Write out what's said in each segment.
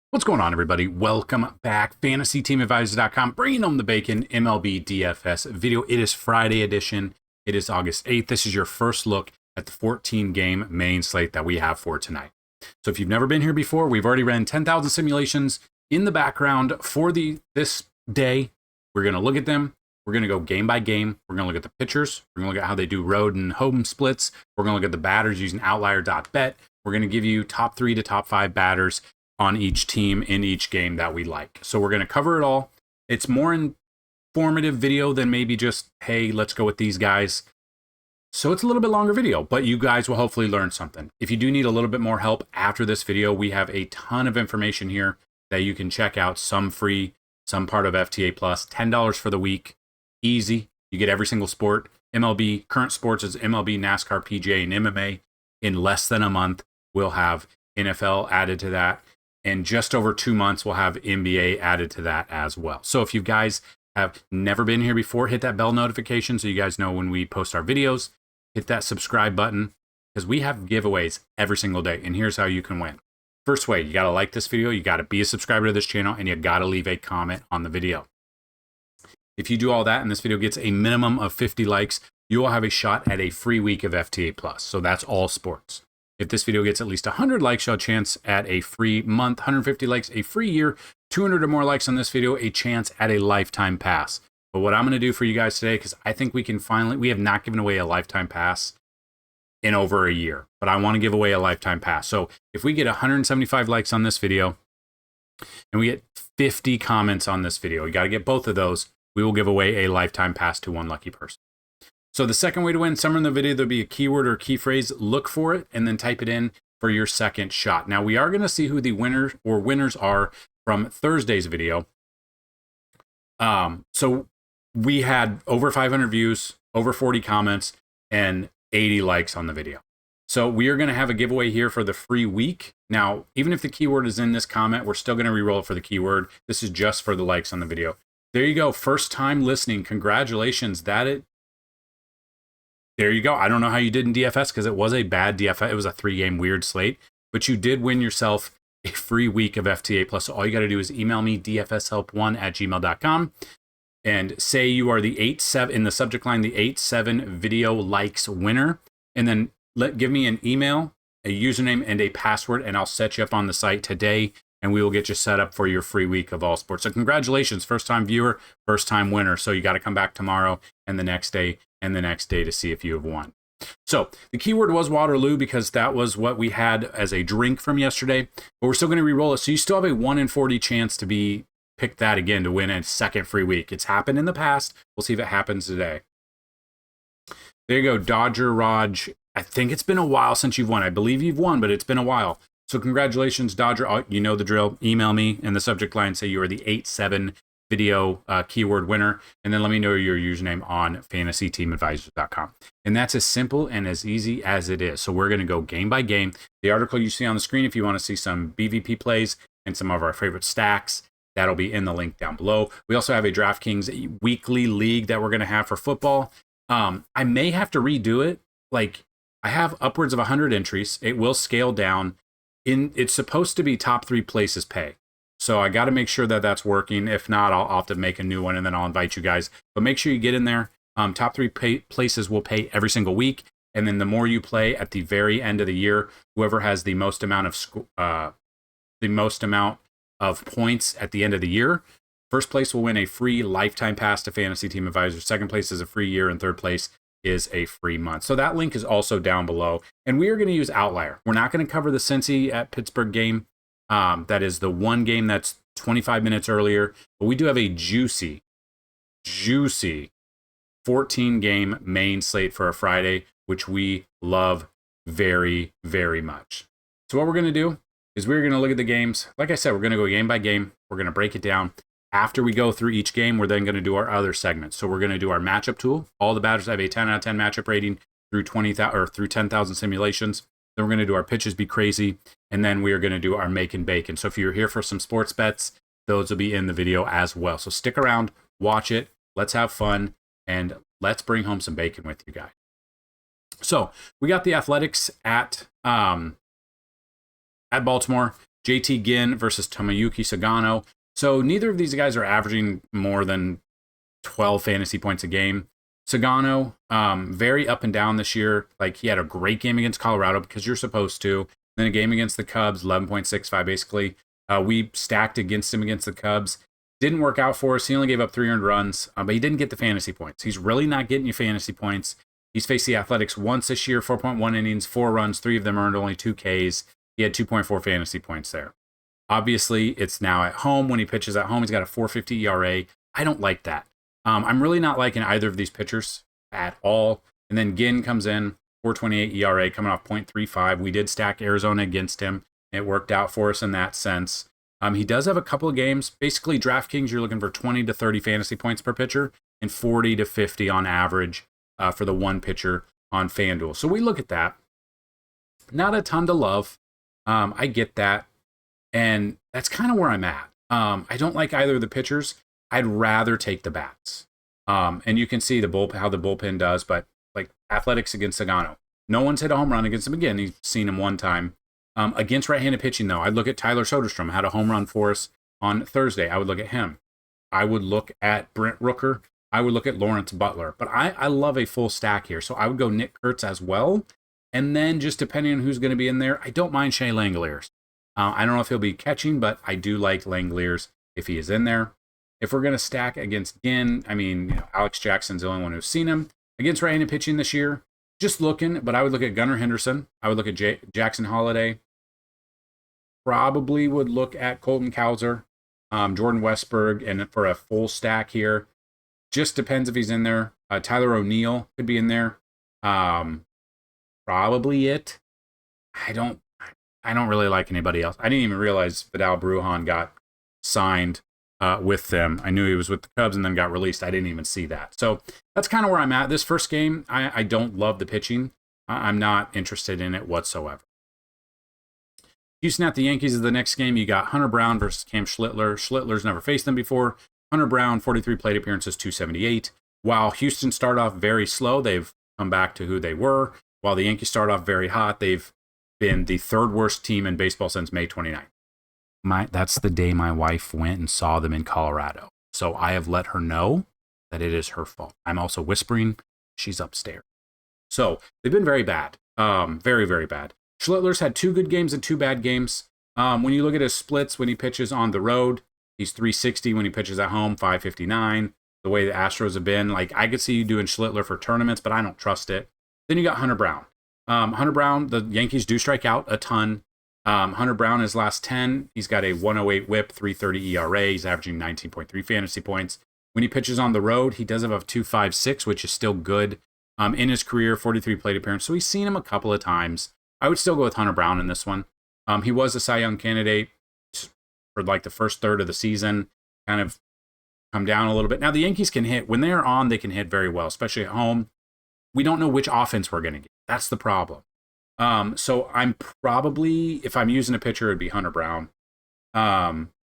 What's going on, everybody? Welcome back. FantasyTeamAdvisors.com, bringing home the bacon, MLB DFS video. It is Friday edition. It is August 8th. This is your first look at the 14-game main slate that we have for tonight. So if you've never been here before, we've already ran 10,000 simulations in the background for this day. We're going to look at them. We're going to go game by game. We're going to look at the pitchers. We're going to look at how they do road and home splits. We're going to look at the batters using outlier.bet. We're going to give you top 3 to top 5 batters on each team in each game that we like. So we're going to cover it all. It's more informative video than maybe just, hey, let's go with these guys. So it's a little bit longer video, but you guys will hopefully learn something. If you do need a little bit more help after this video, we have a ton of information here that you can check out, some free, some part of FTA Plus, $10 for the week, easy. You get every single sport. MLB, current sports is MLB, NASCAR, PGA, and MMA. In less than a month, we'll have NFL added to that. And just over 2 months, we'll have NBA added to that as well. So if you guys have never been here before, hit that bell notification so you guys know when we post our videos. Hit that subscribe button because we have giveaways every single day. And here's how you can win. First way, you got to like this video. You got to be a subscriber to this channel, and you got to leave a comment on the video. If you do all that and this video gets a minimum of 50 likes, you will have a shot at a free week of FTA Plus. So that's all sports. If this video gets at least 100 likes, you'll have a chance at a free month, 150 likes, a free year, 200 or more likes on this video, a chance at a lifetime pass. But what I'm going to do for you guys today, because I think we have not given away a lifetime pass in over a year, but I want to give away a lifetime pass. So if we get 175 likes on this video and we get 50 comments on this video, we got to get both of those, we will give away a lifetime pass to one lucky person. So the second way to win, somewhere in the video, there'll be a keyword or key phrase. Look for it and then type it in for your second shot. Now, we are going to see who the winner or winners are from Thursday's video. So we had over 500 views, over 40 comments, and 80 likes on the video. So we are going to have a giveaway here for the free week. Now, even if the keyword is in this comment, we're still going to re-roll it for the keyword. This is just for the likes on the video. There you go. First time listening. Congratulations. There you go. I don't know how you did in DFS because it was a bad DFS. It was a 3-game weird slate, but you did win yourself a free week of FTA Plus. So all you got to do is email me dfshelp1@gmail.com and say you are the 8-7 in the subject line, the 8-7 video likes winner. And then give me an email, a username, and a password, and I'll set you up on the site today, and we will get you set up for your free week of all sports. So congratulations, first time viewer, first time winner. So you got to come back tomorrow and the next day and the next day to see if you have won. So the keyword was Waterloo because that was what we had as a drink from yesterday, but we're still going to re-roll it. So you still have a 1 in 40 chance to pick that again to win a second free week. It's happened in the past. We'll see if it happens today. There you go, Dodger Raj. I think it's been a while since you've won. I believe you've won, but it's been a while. So congratulations, Dodger. You know the drill. Email me in the subject line. Say you are the 8-7 video keyword winner. And then let me know your username on FantasyTeamAdvisors.com. And that's as simple and as easy as it is. So we're going to go game by game. The article you see on the screen, if you want to see some BVP plays and some of our favorite stacks, that'll be in the link down below. We also have a DraftKings weekly league that we're going to have for football. I may have to redo it. Like, I have upwards of 100 entries. It will scale down. It's supposed to be top 3 places pay. So I got to make sure that that's working. If not, I'll have to make a new one and then I'll invite you guys. But make sure you get in there. Top 3 places will pay every single week. And then the more you play at the very end of the year, whoever has the most amount of points at the end of the year, first place will win a free lifetime pass to Fantasy Team Advisors. Second place is a free year, and third place is a free month. So that link is also down below. And we are going to use Outlier. We're not going to cover the Cincy at Pittsburgh game. That is the one game that's 25 minutes earlier. But we do have a juicy 14-game main slate for a Friday, which we love very, very much. So what we're going to do is we're going to look at the games. Like I said, we're going to go game by game. We're going to break it down. After we go through each game, we're then going to do our other segments. So we're going to do our matchup tool. All the batters have a 10 out of 10 matchup rating through 10,000 simulations. Then we're going to do our pitches be crazy, and then we are going to do our Makin bacon. So if you're here for some sports bets, those will be in the video as well. So stick around, watch it, let's have fun, and let's bring home some bacon with you guys. So we got the Athletics at Baltimore. JT Ginn versus Tomoyuki Sugano. So neither of these guys are averaging more than 12 fantasy points a game. Sugano, very up and down this year. Like, he had a great game against Colorado because you're supposed to. Then a game against the Cubs, 11.65 basically. We stacked against him against the Cubs. Didn't work out for us. He only gave up 3 earned runs, but he didn't get the fantasy points. He's really not getting you fantasy points. He's faced the Athletics once this year, 4.1 innings, 4 runs, 3 of them earned, only 2 Ks. He had 2.4 fantasy points there. Obviously, it's now at home. When he pitches at home, he's got a 4.50 ERA. I don't like that. I'm really not liking either of these pitchers at all. And then Ginn comes in, 4.28 ERA, coming off 0.35. We did stack Arizona against him. It worked out for us in that sense. He does have a couple of games. Basically, DraftKings, you're looking for 20 to 30 fantasy points per pitcher and 40 to 50 on average for the one pitcher on Fanduel. So we look at that. Not a ton to love. I get that. And that's kind of where I'm at. I don't like either of the pitchers. I'd rather take the bats. And you can see how the bullpen does, but like Athletics against Sugano. No one's hit a home run against him again. He's seen him one time. Against right-handed pitching, though, I'd look at Tyler Soderstrom, had a home run for us on Thursday. I would look at him. I would look at Brent Rooker. I would look at Lawrence Butler. But I love a full stack here, so I would go Nick Kurtz as well. And then just depending on who's going to be in there, I don't mind Shea Langoliers. I don't know if he'll be catching, but I do like Langoliers if he is in there. If we're going to stack against Ginn, I mean, Alex Jackson's the only one who's seen him. Against right-handed pitching this year, just looking, but I would look at Gunnar Henderson. I would look at Jackson Holiday. Probably would look at Colton Cowser, Jordan Westberg, and for a full stack here, just depends if he's in there. Tyler O'Neill could be in there. Probably it. I don't really like anybody else. I didn't even realize Vidal Brujan got signed with them. I knew he was with the Cubs and then got released. I didn't even see that. So that's kind of where I'm at. This first game, I don't love the pitching. I'm not interested in it whatsoever. Houston at the Yankees is the next game. You got Hunter Brown versus Cam Schlittler. Schlittler's never faced them before. Hunter Brown, 43 plate appearances, 278. While Houston started off very slow, they've come back to who they were. While the Yankees start off very hot, they've been the 3rd worst team in baseball since May 29th. That's the day my wife went and saw them in Colorado. So I have let her know that it is her fault. I'm also whispering. She's upstairs. So they've been very bad. Very, very bad. Schlittler's had 2 good games and 2 bad games. When you look at his splits when he pitches on the road, he's 360. When he pitches at home, 559. The way the Astros have been, like, I could see you doing Schlittler for tournaments, but I don't trust it. Then you got Hunter Brown. Hunter Brown, the Yankees do strike out a ton. Hunter Brown, his last 10, he's got a 108 whip, 330 ERA. He's averaging 19.3 fantasy points. When he pitches on the road, he does have a 2.56, which is still good. In his career, 43 plate appearances. So we've seen him a couple of times. I would still go with Hunter Brown in this one. He was a Cy Young candidate for like the first third of the season, kind of come down a little bit. Now, the Yankees can hit. When they're on, they can hit very well, especially at home. We don't know which offense we're going to get. That's the problem. So I'm probably, if I'm using a pitcher, it'd be Hunter Brown.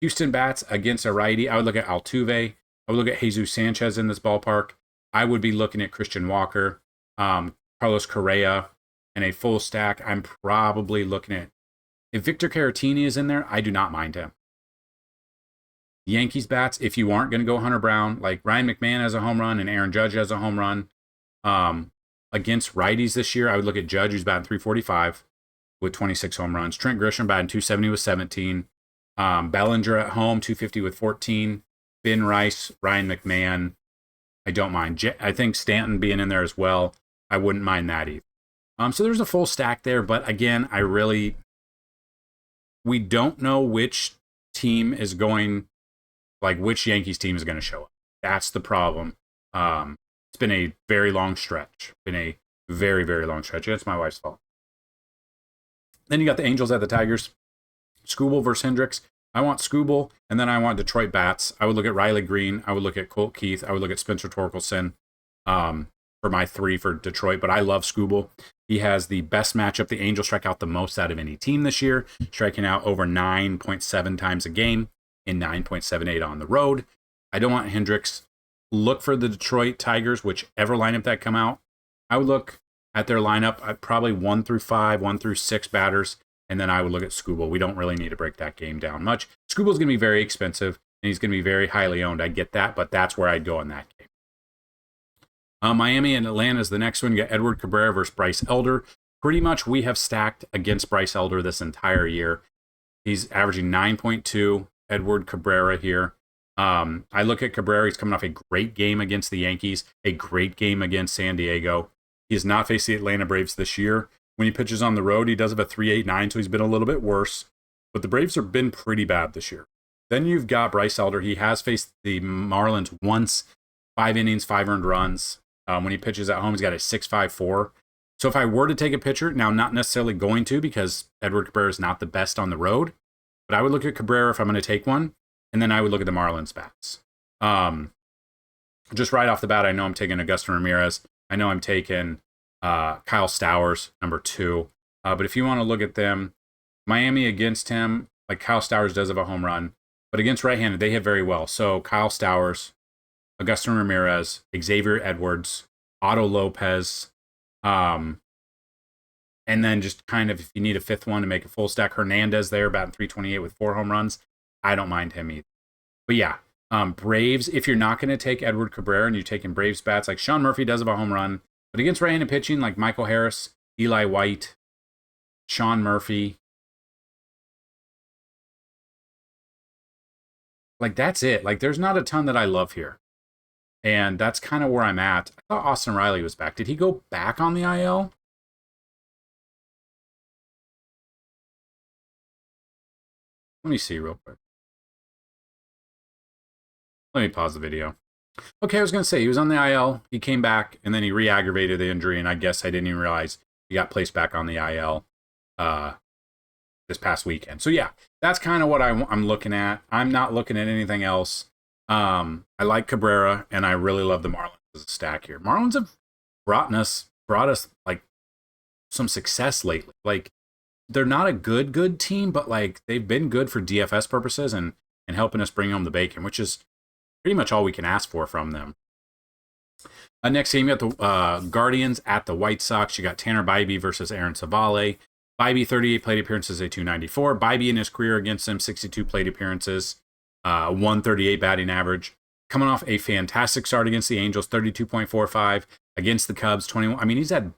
Houston bats against a righty. I would look at Altuve. I would look at Jesus Sanchez in this ballpark. I would be looking at Christian Walker, Carlos Correa, and a full stack. I'm probably looking at, if Victor Caratini is in there, I do not mind him. Yankees bats, if you aren't going to go Hunter Brown, like Ryan McMahon has a home run and Aaron Judge has a home run. Against righties this year, I would look at Judge, who's batting 345 with 26 home runs. Trent Grisham batting 270 with 17. Bellinger at home, 250 with 14. Ben Rice, Ryan McMahon. I don't mind. I think Stanton being in there as well. I wouldn't mind that either. So there's a full stack there, but again, we don't know which team is going, like which Yankees team is going to show up. That's the problem. It's been a very long stretch. Been a very, very long stretch. It's my wife's fault. Then you got the Angels at the Tigers. Skubal versus Hendricks. I want Skubal, and then I want Detroit bats. I would look at Riley Green. I would look at Colt Keith. I would look at Spencer Torkelson for my 3 for Detroit, but I love Skubal. He has the best matchup. The Angels strike out the most out of any team this year, striking out over 9.7 times a game and 9.78 on the road. I don't want Hendricks. Look for the Detroit Tigers, whichever lineup that come out. I would look at their lineup. Probably 1 through 5, 1 through 6 batters. And then I would look at Skubal. We don't really need to break that game down much. Skubal's going to be very expensive, and he's going to be very highly owned. I get that, but that's where I'd go in that game. Miami and Atlanta is the next one. You got Edward Cabrera versus Bryce Elder. Pretty much we have stacked against Bryce Elder this entire year. He's averaging 9.2. Edward Cabrera here. I look at Cabrera. He's coming off a great game against the Yankees, a great game against San Diego. He has not faced the Atlanta Braves this year. When he pitches on the road, he does have a 3.89, so he's been a little bit worse. But the Braves have been pretty bad this year. Then you've got Bryce Elder. He has faced the Marlins once, 5 innings, 5 earned runs. When he pitches at home, he's got a 6.54. So if I were to take a pitcher, now not necessarily going to because Edward Cabrera is not the best on the road, but I would look at Cabrera if I'm going to take one, and then I would look at the Marlins bats. Just right off the bat, I know I'm taking Augustin Ramirez. I know I'm taking Kyle Stowers, number 2. But if you want to look at them, Miami against him, like Kyle Stowers does have a home run, but against right-handed, they hit very well. So Kyle Stowers, Augustin Ramirez, Xavier Edwards, Otto Lopez, and then just kind of if you need a 5th one to make a full stack, Hernandez there, batting 328 with 4 home runs. I don't mind him either. But yeah, Braves, if you're not going to take Edward Cabrera and you're taking Braves bats, like Sean Murphy does have a home run, but against right-handed pitching, like Michael Harris, Eli White, Sean Murphy, like that's it. Like there's not a ton that I love here. And that's kind of where I'm at. I thought Austin Riley was back. Did he go back on the IL? Let me see real quick. Let me pause the video. Okay, I was going to say, he was on the IL. He came back, and then he re-aggravated the injury, and I guess I didn't even realize he got placed back on the IL this past weekend. So yeah, that's kind of what I'm looking at. I'm not looking at anything else. I like Cabrera, and I really love the Marlins as a stack here. Marlins have brought us like some success lately. Like they're not a good team, but like they've been good for DFS purposes and helping us bring home the bacon, which is pretty much all we can ask for from them. Next game, you got the Guardians at the White Sox. You got Tanner Bybee versus Aaron Savale. Bybee, 38 plate appearances, a 294. Bybee in his career against him, 62 plate appearances, 138 batting average. Coming off a fantastic start against the Angels, 32.45. Against the Cubs, 21. I mean, he's had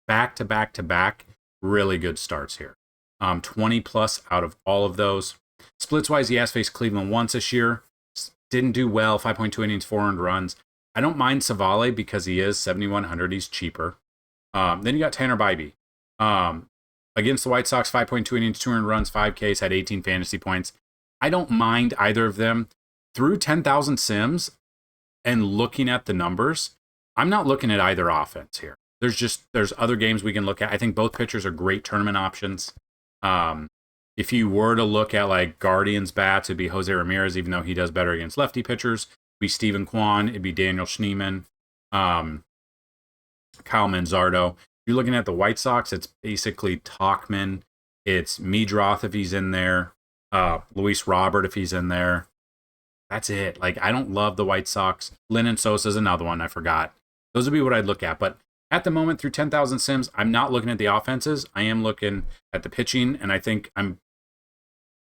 back-to-back really good starts here. 20 plus out of all of those. Splits-wise, he has faced Cleveland once this year. Didn't do well, 5.2 innings, 4 earned runs. I don't mind Savale because he is 7,100. He's cheaper. Then you got Tanner Bybee. Against the White Sox, 5.2 innings, 2 earned runs, 5 Ks, had 18 fantasy points. I don't mind either of them. Through 10,000 sims and looking at the numbers, I'm not looking at either offense here. There's other games we can look at. I think both pitchers are great tournament options. If you were to look at like Guardians bats, it'd be Jose Ramirez, even though he does better against lefty pitchers. It'd be Steven Kwan. It'd be Daniel Schneemann, Kyle Manzardo. If you're looking at the White Sox, it's basically Tauchman. It's Meadroth if he's in there. Luis Robert if he's in there. That's it. Like, I don't love the White Sox. Lennon Sosa is another one I forgot. Those would be what I'd look at. But at the moment, through 10,000 sims, I'm not looking at the offenses. I am looking at the pitching, and I think I'm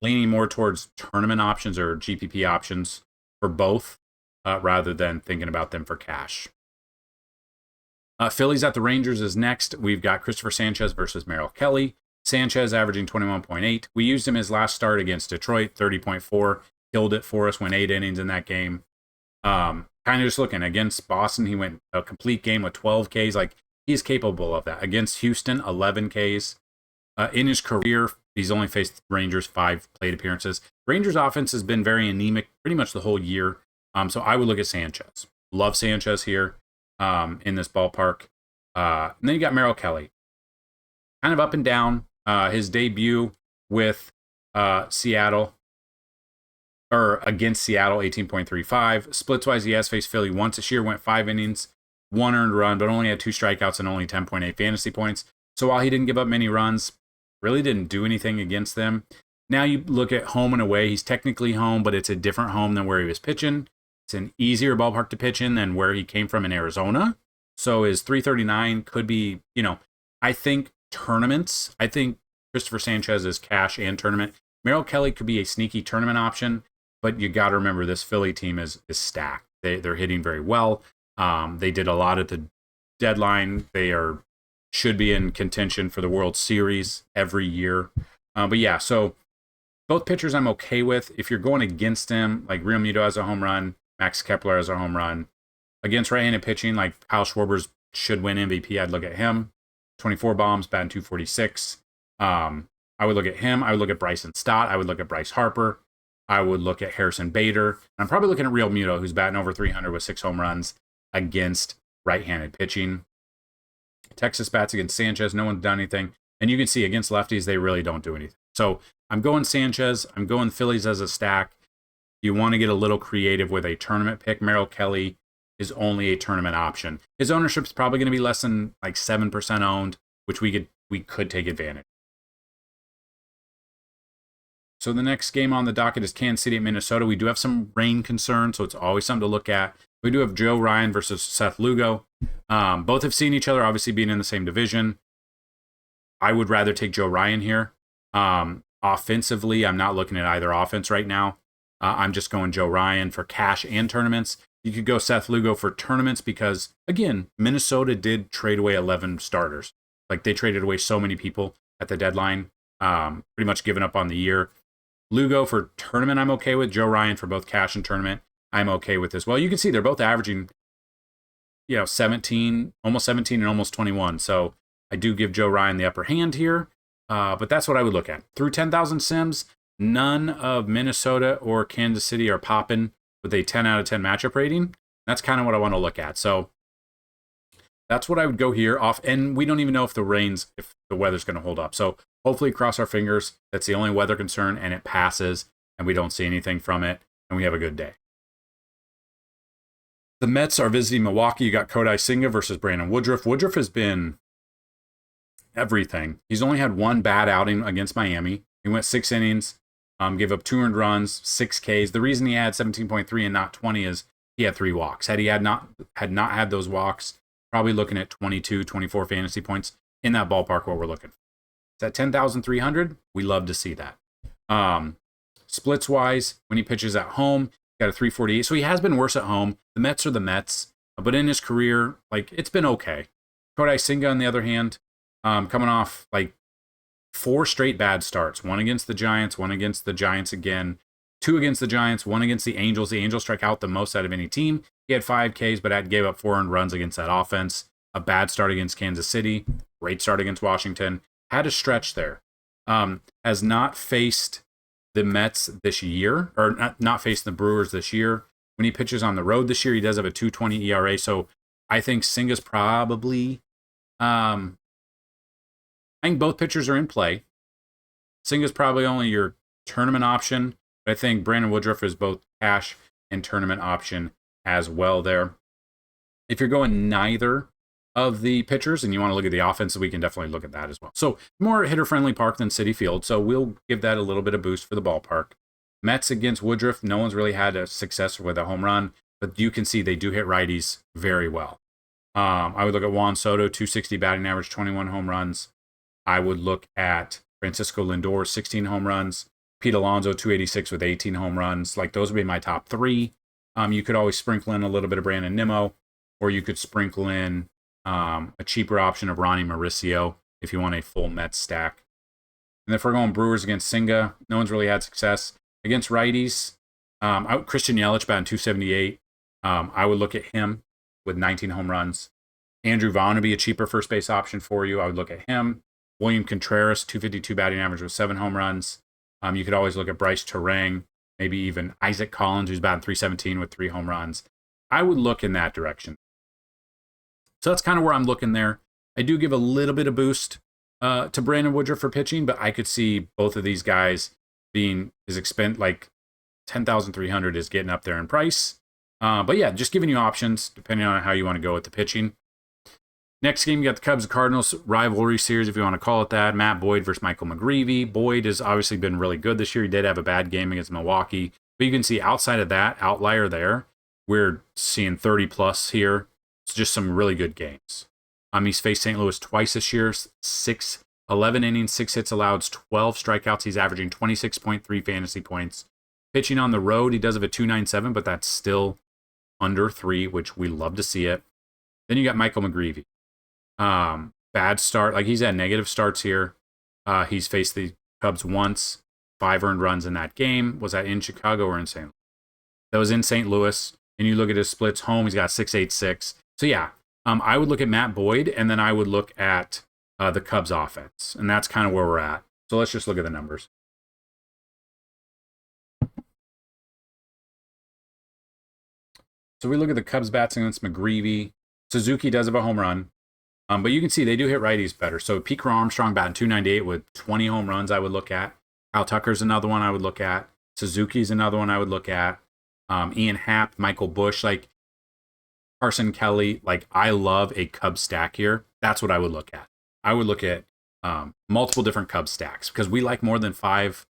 leaning more towards tournament options or GPP options for both rather than thinking about them for cash. Phillies at the Rangers is next. We've got Christopher Sanchez versus Merrill Kelly. Sanchez averaging 21.8. We used him his last start against Detroit, 30.4. Killed it for us, went 8 innings in that game. Kind of just looking against Boston, he went a complete game with 12 Ks. Like, he's capable of that. Against Houston, 11 Ks. In his career, he's only faced Rangers 5 plate appearances. Rangers offense has been very anemic pretty much the whole year. So I would look at Sanchez. Love Sanchez here in this ballpark. And then you got Merrill Kelly. Kind of up and down. His debut with Seattle, or against Seattle, 18.35. Splits-wise, he has faced Philly once this year, went 5 innings, 1 earned run, but only had 2 strikeouts and only 10.8 fantasy points. So while he didn't give up many runs, really didn't do anything against them. Now you look at home and away. He's technically home, but it's a different home than where he was pitching. It's an easier ballpark to pitch in than where he came from in Arizona. So his 339 could be, I think tournaments, I think Christopher Sanchez is cash and tournament. Merrill Kelly could be a sneaky tournament option, but you got to remember this Philly team is stacked. They're hitting very well. They did a lot at the deadline. They should be in contention for the World Series every year. But yeah, so both pitchers I'm okay with. If you're going against them, like Real Muto has a home run, Max Kepler has a home run. Against right-handed pitching, like Kyle Schwarber's should win MVP, I'd look at him. 24 bombs, batting 246. I would look at him. I would look at Bryson Stott. I would look at Bryce Harper. I would look at Harrison Bader. I'm probably looking at Real Muto, who's batting over 300 with 6 home runs against right-handed pitching. Texas bats against Sanchez. No one's done anything. And you can see against lefties, they really don't do anything. So I'm going Sanchez. I'm going Phillies as a stack. You want to get a little creative with a tournament pick. Merrill Kelly is only a tournament option. His ownership is probably going to be less than like 7% owned, which we could take advantage. So the next game on the docket is Kansas City at Minnesota. We do have some rain concerns, so it's always something to look at. We do have Joe Ryan versus Seth Lugo. Both have seen each other, obviously being in the same division. I would rather take Joe Ryan here. Offensively, I'm not looking at either offense right now. I'm just going Joe Ryan for cash and tournaments. You could go Seth Lugo for tournaments because, again, Minnesota did trade away 11 starters. Like, they traded away so many people at the deadline, pretty much giving up on the year. Lugo for tournament, I'm okay with. Joe Ryan for both cash and tournament, I'm okay with as well. You can see they're both averaging, 17, almost 17 and almost 21. So I do give Joe Ryan the upper hand here, but that's what I would look at. Through 10,000 sims, none of Minnesota or Kansas City are popping with a 10 out of 10 matchup rating. That's kind of what I want to look at. So that's what I would go here off. And we don't even know if the weather's going to hold up. So hopefully, cross our fingers, that's the only weather concern, and it passes, and we don't see anything from it, and we have a good day. The Mets are visiting Milwaukee. You got Kodai Senga versus Brandon Woodruff. Woodruff has been everything. He's only had one bad outing against Miami. He went 6 innings, gave up 2 earned runs, 6 Ks. The reason he had 17.3 and not 20 is he had 3 walks. Had he not had those walks, probably looking at 22, 24 fantasy points in that ballpark, what we're looking for. At 10,300, we love to see that. Splits wise, when he pitches at home, got a 348. So he has been worse at home. The Mets are the Mets, but in his career, it's been okay. Kodai Senga, on the other hand, coming off 4 straight bad starts. 1 against the Giants, 1 against the Giants again, 2 against the Giants, 1 against the Angels. The Angels strike out the most out of any team. He had 5 Ks, but gave up 4 earned runs against that offense. A bad start against Kansas City. Great start against Washington. Had a stretch there. Has not faced the Mets this year, or not faced the Brewers this year. When he pitches on the road this year, he does have a 2.20 ERA. So I think Senga's probably, I think both pitchers are in play. Senga's probably only your tournament option, but I think Brandon Woodruff is both cash and tournament option as well there. If you're going neither of the pitchers and you want to look at the offense, we can definitely look at that as well. So more hitter-friendly park than Citi Field, so we'll give that a little bit of boost for the ballpark. Mets against Woodruff, no one's really had a success with a home run, but you can see they do hit righties very well. I would look at Juan Soto, 260 batting average, 21 home runs. I would look at Francisco Lindor, 16 home runs. Pete Alonso, 286 with 18 home runs. Those would be my top 3. You could always sprinkle in a little bit of Brandon Nimmo, or you could sprinkle in a cheaper option of Ronnie Mauricio if you want a full Mets stack. And if we're going Brewers against Senga, no one's really had success. Against righties, Christian Yelich batting 278. I would look at him with 19 home runs. Andrew Vaughn would be a cheaper first base option for you. I would look at him. William Contreras, 252 batting average with 7 home runs. You could always look at Bryce Terang, maybe even Isaac Collins, who's batting 317 with 3 home runs. I would look in that direction. So that's kind of where I'm looking there. I do give a little bit of boost to Brandon Woodruff for pitching, but I could see both of these guys being his expense, 10,300 is getting up there in price. But yeah, just giving you options depending on how you want to go with the pitching. Next game, you got the Cubs and Cardinals rivalry series, if you want to call it that. Matt Boyd versus Michael McGreevy. Boyd has obviously been really good this year. He did have a bad game against Milwaukee, but you can see outside of that outlier there, we're seeing 30 plus here. It's just some really good games. He's faced St. Louis twice this year, 6 11 innings, 6 hits allowed, 12 strikeouts. He's averaging 26.3 fantasy points. Pitching on the road, he does have a 2.97, but that's still under 3, which we love to see it. Then you got Michael McGreevy. Bad start. Like, he's had negative starts here. He's faced the Cubs once, 5 earned runs in that game. Was that in Chicago or in St. Louis? That was in St. Louis. And you look at his splits home, he's got 6.86. So yeah, I would look at Matt Boyd, and then I would look at the Cubs offense. And that's kind of where we're at. So let's just look at the numbers. So we look at the Cubs bats against McGreevy. Suzuki does have a home run. But you can see they do hit righties better. So Pete Armstrong batting 298 with 20 home runs I would look at. Kyle Tucker's another one I would look at. Suzuki's another one I would look at. Ian Happ, Michael Busch, like Carson Kelly. Like, I love a Cubs stack here. That's what I would look at. I would look at multiple different Cubs stacks because we like more than 5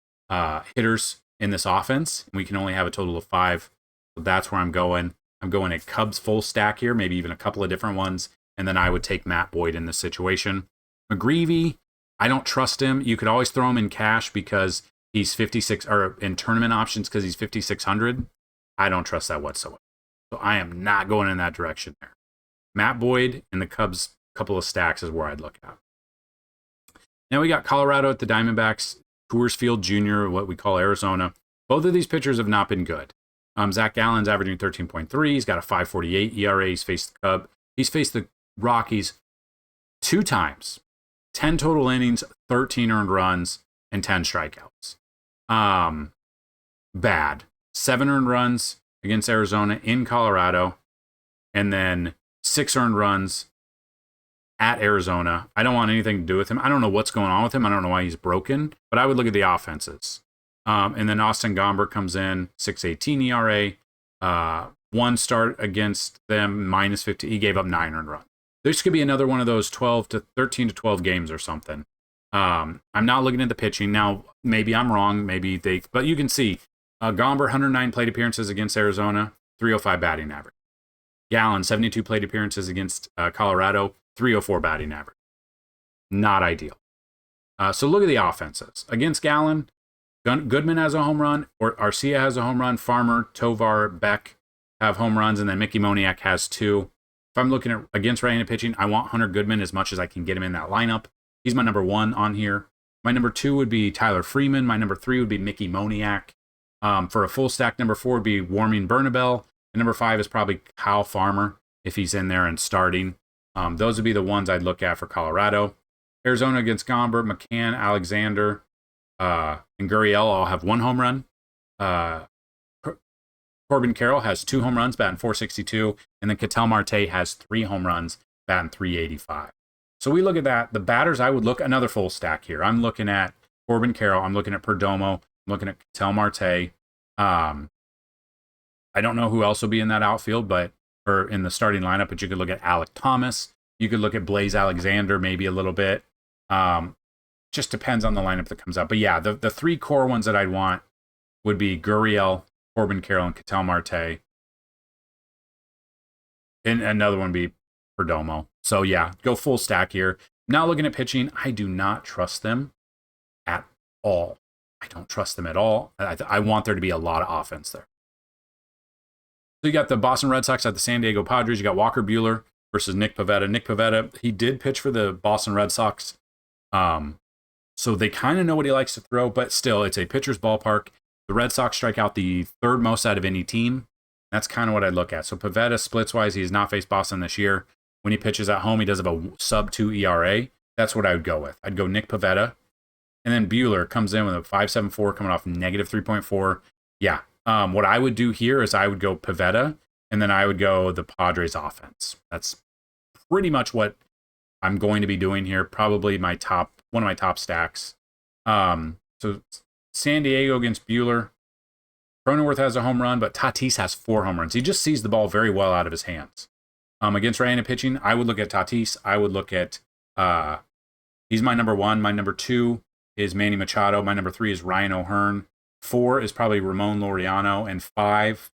hitters in this offense. We can only have a total of 5. So that's where I'm going. I'm going a Cubs full stack here, maybe even a couple of different ones. And then I would take Matt Boyd in this situation. McGreevy, I don't trust him. You could always throw him in cash because he's 56, or in tournament options because he's 5,600. I don't trust that whatsoever. So I am not going in that direction there. Matt Boyd in the Cubs couple of stacks is where I'd look at. Now we got Colorado at the Diamondbacks, Coors Field Jr., what we call Arizona. Both of these pitchers have not been good. Zach Gallen's averaging 13.3. He's got a 5.48 ERA. He's faced the Rockies 2 times, 10 total innings, 13 earned runs, and 10 strikeouts. Bad. 7 earned runs against Arizona in Colorado, and then 6 earned runs at Arizona. I don't want anything to do with him. I don't know what's going on with him. I don't know why he's broken, but I would look at the offenses. And then Austin Gomber comes in, 6.18 ERA. 1 start against them, -50. He gave up 9 earned runs. This could be another one of those 13 to 12 games or something. I'm not looking at the pitching. Now, maybe I'm wrong. But you can see Gomber, 109 plate appearances against Arizona, 305 batting average. Gallen, 72 plate appearances against Colorado, 304 batting average. Not ideal. So look at the offenses. Against Gallen, Goodman has a home run, or Arcia has a home run, Farmer, Tovar, Beck have home runs, and then Mickey Moniak has 2. If I'm looking at against right-handed pitching, I want Hunter Goodman as much as I can get him in that lineup. He's my number 1 on here. My number 2 would be Tyler Freeman. My number 3 would be Mickey Moniak. For a full stack, number 4 would be Warming Bernabel. And number 5 is probably Kyle Farmer if he's in there and starting. Those would be the ones I'd look at for Colorado. Arizona against Gomber, McCann, Alexander, and Gurriel all have 1 home run. Corbin Carroll has 2 home runs, batting .462, and then Ketel Marte has 3 home runs, batting .385. So we look at that. The batters, I would look another full stack here. I'm looking at Corbin Carroll. I'm looking at Perdomo. I'm looking at Ketel Marte. I don't know who else will be in that outfield, or in the starting lineup, but you could look at Alec Thomas. You could look at Blaze Alexander maybe a little bit. Just depends on the lineup that comes up. But yeah, the 3 core ones that I'd want would be Gurriel, Corbin Carroll, and Ketel Marte. And another one would be Perdomo. So yeah, go full stack here. Now looking at pitching, I do not trust them at all. I don't trust them at all. I want there to be a lot of offense there. So you got the Boston Red Sox at the San Diego Padres. You got Walker Buehler versus Nick Pivetta. Nick Pivetta, he did pitch for the Boston Red Sox. So they kind of know what he likes to throw, but still, it's a pitcher's ballpark. The Red Sox strike out the 3rd most out of any team. That's kind of what I look at. So Pivetta, splits-wise, he has not faced Boston this year. When he pitches at home, he does have a sub-2 ERA. That's what I would go with. I'd go Nick Pivetta. And then Buehler comes in with a 5.74 coming off -3.4. Yeah. What I would do here is I would go Pivetta, and then I would go the Padres offense. That's pretty much what I'm going to be doing here. Probably one of my top stacks. So San Diego against Buehler. Cronenworth has a home run, but Tatis has 4 home runs. He just sees the ball very well out of his hands. Against right-handed pitching, I would look at Tatis. I would look at, he's my number 1. My number 2 is Manny Machado. My number 3 is Ryan O'Hearn. 4 is probably Ramon Laureano. And 5,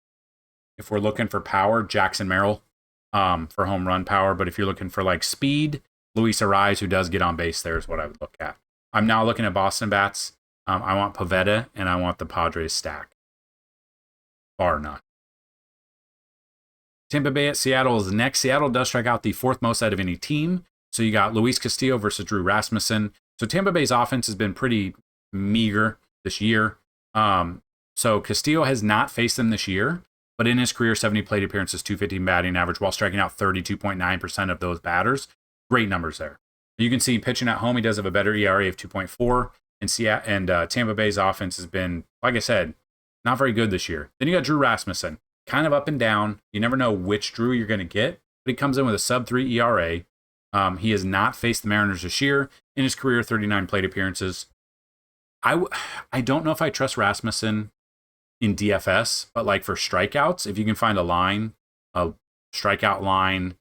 if we're looking for power, Jackson Merrill for home run power. But if you're looking for like speed, Luis Ariz, who does get on base there, is what I would look at. I'm now looking at Boston bats. I want Pavetta, and I want the Padres stack. Bar none. Tampa Bay at Seattle is next. Seattle does strike out the fourth most out of any team. So you got Luis Castillo versus Drew Rasmussen. So Tampa Bay's offense has been pretty meager this year. So Castillo has not faced them this year, but in his career, 70 plate appearances, 215 batting average, while striking out 32.9% of those batters. Great numbers there. You can see pitching at home, he does have a better ERA of 2.4. And Tampa Bay's offense has been, like I said, not very good this year. Then you got Drew Rasmussen, kind of up and down. You never know which Drew you're going to get, but he comes in with a sub-3 ERA. He has not faced the Mariners this year. In his career, 39 plate appearances. I don't know if I trust Rasmussen in DFS, but like for strikeouts, if you can find a strikeout line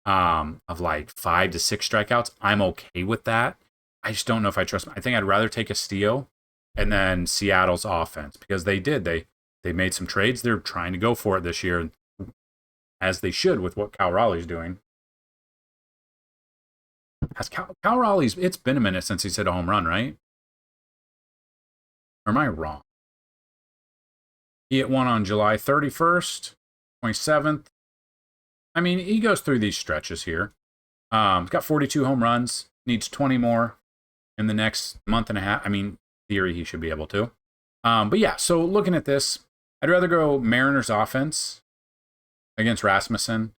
of like 5 to 6 strikeouts, I'm okay with that. I just don't know if I trust him. I think I'd rather take Castillo and then Seattle's offense, because they made some trades. They're trying to go for it this year, as they should with what Cal Raleigh's doing. Has Cal Raleigh's, it's been a minute since he's hit a home run, right? Or am I wrong? He hit one on July 31st, 27th. I mean, he goes through these stretches here. He's got 42 home runs, needs 20 more in the next month and a half. I mean, theory, he should be able to. But yeah, so looking at this, I'd rather go Mariners offense against Rasmussen.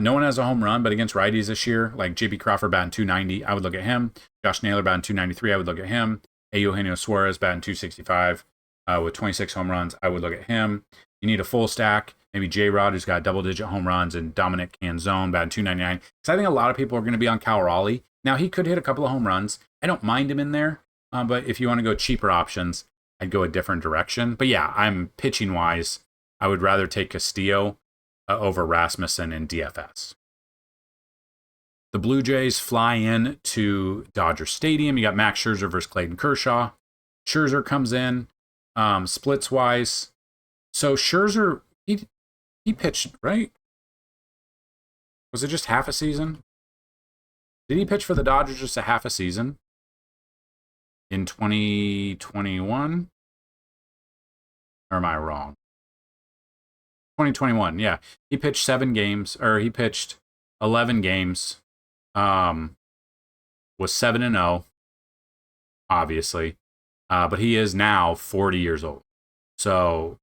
No one has a home run, but against righties this year, like JP Crawford batting 290, I would look at him. Josh Naylor batting 293, I would look at him. Eugenio Suarez batting 265 with 26 home runs, I would look at him. You need a full stack. Maybe J-Rod, who's got double-digit home runs, and Dominic Canzone batting 299. Because I think a lot of people are going to be on Cal Raleigh. Now, he could hit a couple of home runs. I don't mind him in there, but if you want to go cheaper options, I'd go a different direction. But yeah, I'm pitching-wise, I would rather take Castillo over Rasmussen in DFS. The Blue Jays fly in to Dodger Stadium. You got Max Scherzer versus Clayton Kershaw. Scherzer comes in, splits-wise. So Scherzer, he pitched, right? Was it just half a season? Did he pitch for the Dodgers just a half a season in 2021? Or am I wrong? 2021, yeah. He pitched 7 games, or he pitched 11 games. Was 7-0, obviously. But he is now 40 years old. So,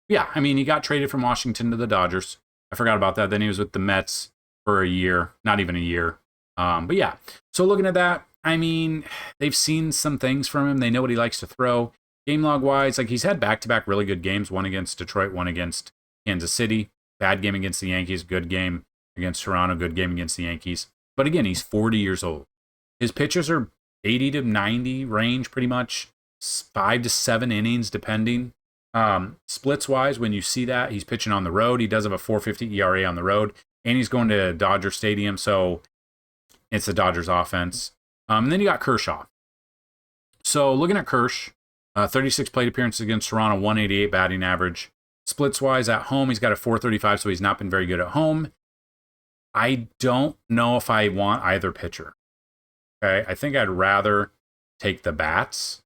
yeah, I mean, he got traded from Washington to the Dodgers. I forgot about that. Then he was with the Mets for a year, not even a year. But yeah, so looking at that, I mean, they've seen some things from him. They know what he likes to throw. Game log wise, like he's had back-to-back really good games. One against Detroit, one against Kansas City. Bad game against the Yankees, good game against Toronto, good game against the Yankees. But again, he's 40 years old. His pitches are 80 to 90 range, pretty much 5 to 7 innings, depending. Splits-wise, when you see that, he's pitching on the road. He does have a 4.50 ERA on the road, and he's going to Dodger Stadium, so it's the Dodgers offense. And then you got Kershaw. So looking at Kersh, 36 plate appearances against Toronto, 188 batting average. Splits-wise, at home, he's got a 4.35, so he's not been very good at home. I don't know if I want either pitcher. Okay, I think I'd rather take the bats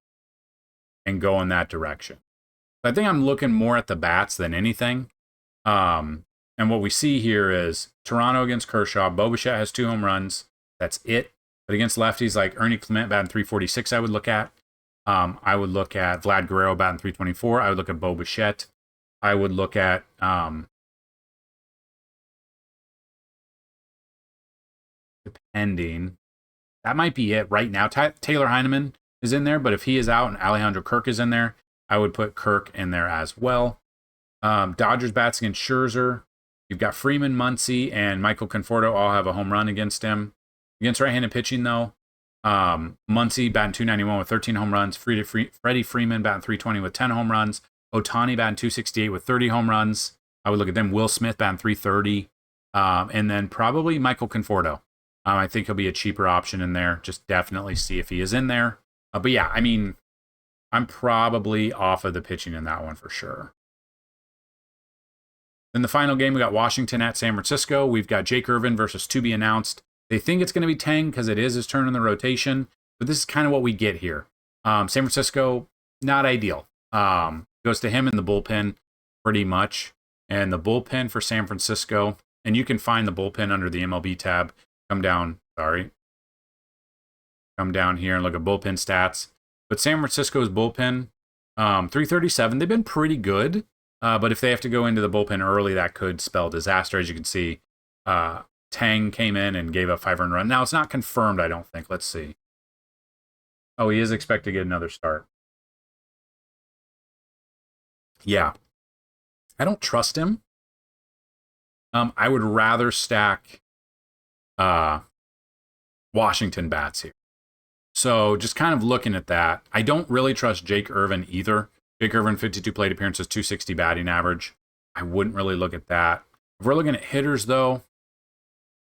and go in that direction. I think I'm looking more at the bats than anything. And what we see here is Toronto against Kershaw. Bo Bichette has 2 home runs. That's it. But against lefties like Ernie Clement batting 346, I would look at. I would look at Vlad Guerrero batting 324. I would look at Bo Bichette. I would look at depending. That might be it right now. Taylor Heineman is in there, but if he is out and Alejandro Kirk is in there, I would put Kirk in there as well. Dodgers bats against Scherzer. You've got Freeman, Muncy, and Michael Conforto all have a home run against him. Against right-handed pitching, though, Muncy batting 291 with 13 home runs. Freddie Freeman batting 320 with 10 home runs. Ohtani batting 268 with 30 home runs. I would look at them. Will Smith batting 330. And then probably Michael Conforto. I think he'll be a cheaper option in there. Just definitely see if he is in there. But yeah, I mean, I'm probably off of the pitching in that one for sure. Then the final game, we got Washington at San Francisco. We've got Jake Irvin versus to be announced They think it's going to be Tang because it is his turn in the rotation, but this is kind of what we get here. San Francisco, not ideal. Goes to him in the bullpen pretty much. And the bullpen for San Francisco, and you can find the bullpen under the MLB tab. Come down here and look at bullpen stats. But San Francisco's bullpen, 337, they've been pretty good. But if they have to go into the bullpen early, that could spell disaster. As you can see, Tang came in and gave up 5 earned run. Now, it's not confirmed, I don't think. Let's see. Oh, he is expected to get another start. Yeah. I don't trust him. I would rather stack Washington bats here. So just kind of looking at that, I don't really trust Jake Irvin either. Jake Irvin, 52 plate appearances, 260 batting average. I wouldn't really look at that. If we're looking at hitters, though,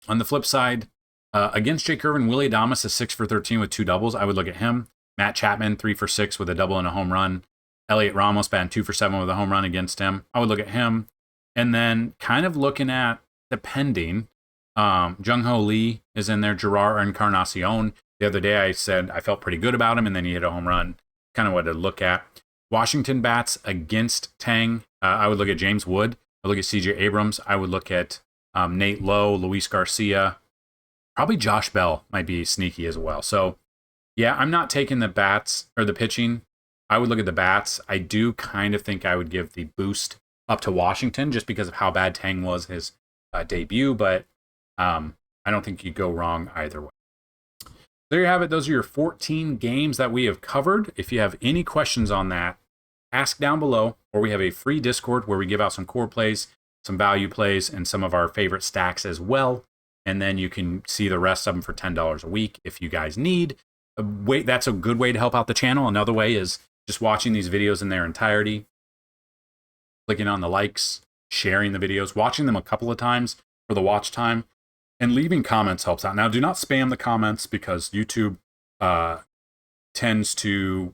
on the flip side, against Jake Irvin, Willie Adames is 6 for 13 with 2 doubles. I would look at him. Matt Chapman, 3 for 6 with a double and a home run. Elliot Ramos batting 2 for 7 with a home run against him. I would look at him. And then kind of looking at, depending, Jung-Ho Lee is in there. Gerard Encarnacion. The other day I said I felt pretty good about him, and then he hit a home run. Kind of what to look at. Washington bats against Tang. I would look at James Wood. I would look at CJ Abrams. I would look at Nate Lowe, Luis Garcia. Probably Josh Bell might be sneaky as well. So, yeah, I'm not taking the bats or the pitching. I would look at the bats. I do kind of think I would give the boost up to Washington just because of how bad Tang was his debut, but I don't think you go wrong either way. There you have it. Those are your 14 games that we have covered. If you have any questions on that, ask down below, or we have a free Discord where we give out some core plays, some value plays, and some of our favorite stacks as well. And then you can see the rest of them for $10 a week if you guys need. That's a good way to help out the channel. Another way is just watching these videos in their entirety, clicking on the likes, sharing the videos, watching them a couple of times for the watch time, and leaving comments helps out. Now, do not spam the comments because YouTube tends to,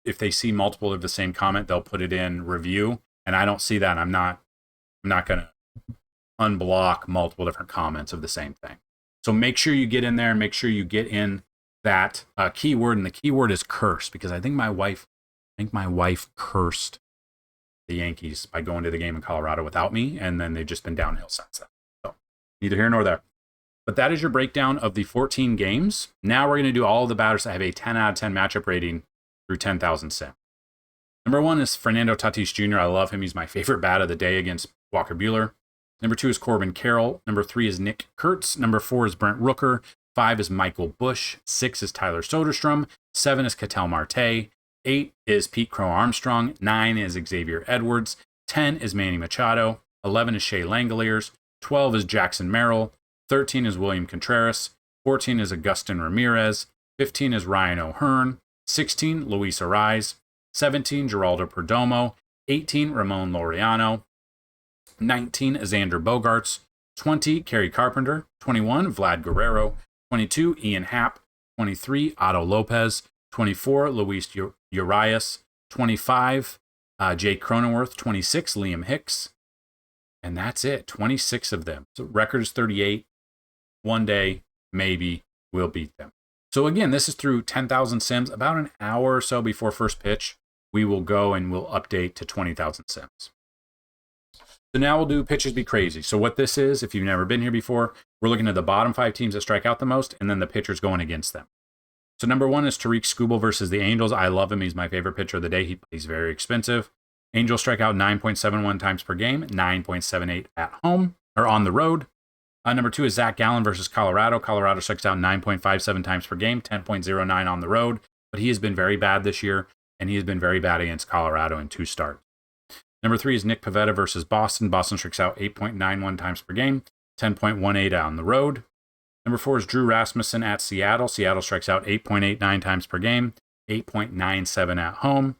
if they see multiple of the same comment, they'll put it in review. And I don't see that. I'm not going to unblock multiple different comments of the same thing. So make sure you get in there and make sure you get in that keyword. And the keyword is curse, because I think my wife cursed the Yankees by going to the game in Colorado without me. And then they've just been downhill since then. So neither here nor there. But that is your breakdown of the 14 games. Now we're going to do all of the batters that have a 10 out of 10 matchup rating through 10,000 sim. Number 1 is Fernando Tatis Jr. I love him. He's my favorite bat of the day against Walker Buehler. Number 2 is Corbin Carroll. Number 3 is Nick Kurtz. Number 4 is Brent Rooker. 5 is Michael Busch. 6 is Tyler Soderstrom. 7 is Ketel Marte. 8 is Pete Crow Armstrong. 9 is Xavier Edwards. 10 is Manny Machado. 11 is Shea Langoliers. 12 is Jackson Merrill. 13 is William Contreras. 14 is Agustin Ramirez. 15 is Ryan O'Hearn. 16, Luis Ariz. 17, Geraldo Perdomo. 18, Ramon Laureano. 19, Xander Bogaerts. 20, Kerry Carpenter. 21, Vlad Guerrero. 22, Ian Happ. 23, Otto Lopez. 24, Luis Urias. 25, Jake Cronenworth. 26, Liam Hicks. And that's it, 26 of them. So record is 38. One day, maybe we'll beat them. So again, this is through 10,000 sims. About an hour or so before first pitch, we will go and we'll update to 20,000 sims. So now we'll do pitches be crazy. So what this is, if you've never been here before, we're looking at the bottom 5 teams that strike out the most and then the pitchers going against them. So number 1 is Tariq Skubal versus the Angels. I love him. He's my favorite pitcher of the day. He's very expensive. Angels strike out 9.71 times per game, 9.78 at home or on the road. Number 2 is Zach Gallen versus Colorado. Colorado strikes out 9.57 times per game, 10.09 on the road. But he has been very bad this year, and he has been very bad against Colorado in 2 starts. Number 3 is Nick Pivetta versus Boston. Boston strikes out 8.91 times per game, 10.18 on the road. Number 4 is Drew Rasmussen at Seattle. Seattle strikes out 8.89 times per game, 8.97 at home.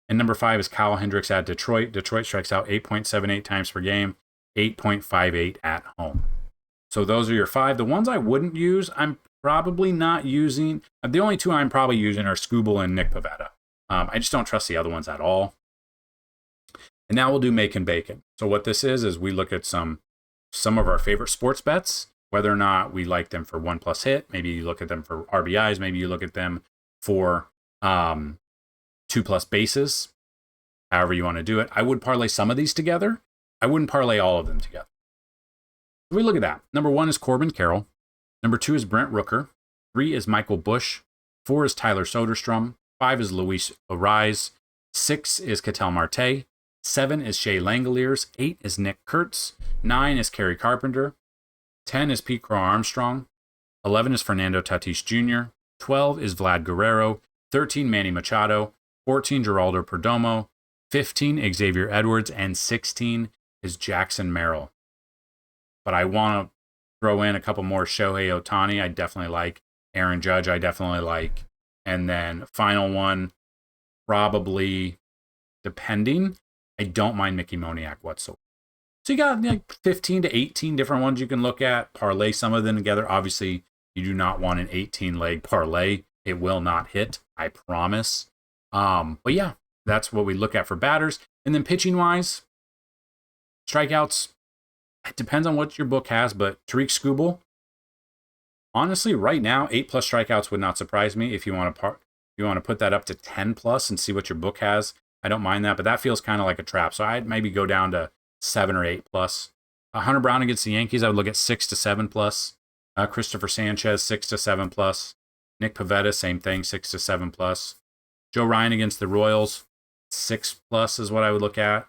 And number 5 is Kyle Hendricks at Detroit. Detroit strikes out 8.78 times per game, 8.58 at home. So those are your 5. The ones I wouldn't use, I'm probably not using. The only 2 I'm probably using are Skubal and Nick Pivetta. I just don't trust the other ones at all. And now we'll do Makin Bacon. So what this is we look at some of our favorite sports bets whether or not we like them for 1+ hit. Maybe you look at them for RBIs. Maybe you look at them for 2+ bases. However you want to do it. I would parlay some of these together. I wouldn't parlay all of them together. We look at that. Number 1 is Corbin Carroll. Number 2 is Brent Rooker. 3 is Michael Busch. 4 is Tyler Soderstrom. 5 is Luis Ariz. 6 is Ketel Marte. 7 is Shea Langoliers. 8 is Nick Kurtz. 9 is Kerry Carpenter. 10 is Pete Crow Armstrong. 11 is Fernando Tatis Jr. 12 is Vlad Guerrero. 13 Manny Machado. 14 Geraldo Perdomo. 15 Xavier Edwards. And 16 is Jackson Merrill. But I want to throw in a couple more. Shohei Ohtani, I definitely like. Aaron Judge, I definitely like. And then final one, probably, depending, I don't mind Mickey Moniak whatsoever. So you got like 15 to 18 different ones you can look at. Parlay some of them together. Obviously, you do not want an 18-leg parlay. It will not hit, I promise. But yeah, that's what we look at for batters. And then pitching-wise, strikeouts, it depends on what your book has, but Tariq Skubal, honestly, right now, 8+ strikeouts would not surprise me. If you want to put that up to 10+ and see what your book has, I don't mind that, but that feels kind of like a trap. So I'd maybe go down to 7 or 8+. Hunter Brown against the Yankees, I would look at 6 to 7+. Christopher Sanchez, 6 to 7+. Nick Pivetta, same thing, 6 to 7+. Joe Ryan against the Royals, 6+ is what I would look at.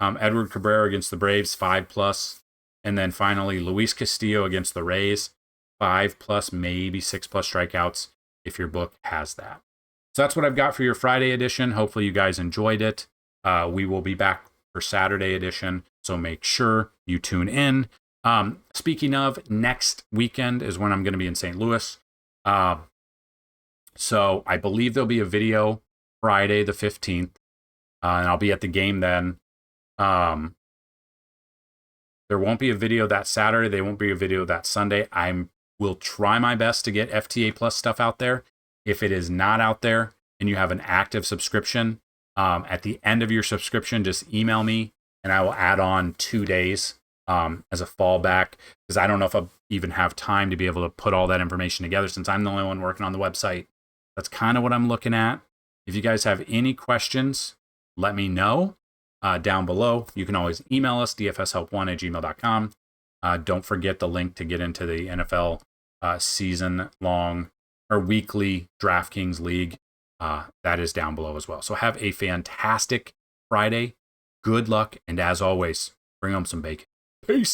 Edward Cabrera against the Braves, 5+. And then finally, Luis Castillo against the Rays, 5+, maybe 6+ strikeouts if your book has that. So that's what I've got for your Friday edition. Hopefully you guys enjoyed it. We will be back for Saturday edition, so make sure you tune in. Speaking of, next weekend is when I'm going to be in St. Louis. So I believe there'll be a video Friday the 15th, and I'll be at the game then. There won't be a video that Saturday. There won't be a video that Sunday. I will try my best to get FTA Plus stuff out there. If it is not out there and you have an active subscription, at the end of your subscription, just email me and I will add on 2 days as a fallback, because I don't know if I'll even have time to be able to put all that information together since I'm the only one working on the website. That's kind of what I'm looking at. If you guys have any questions, let me know. Down below. You can always email us, dfshelp1@gmail.com. Don't forget the link to get into the NFL season-long or weekly DraftKings League. That is down below as well. So have a fantastic Friday. Good luck. And as always, bring home some bacon. Peace.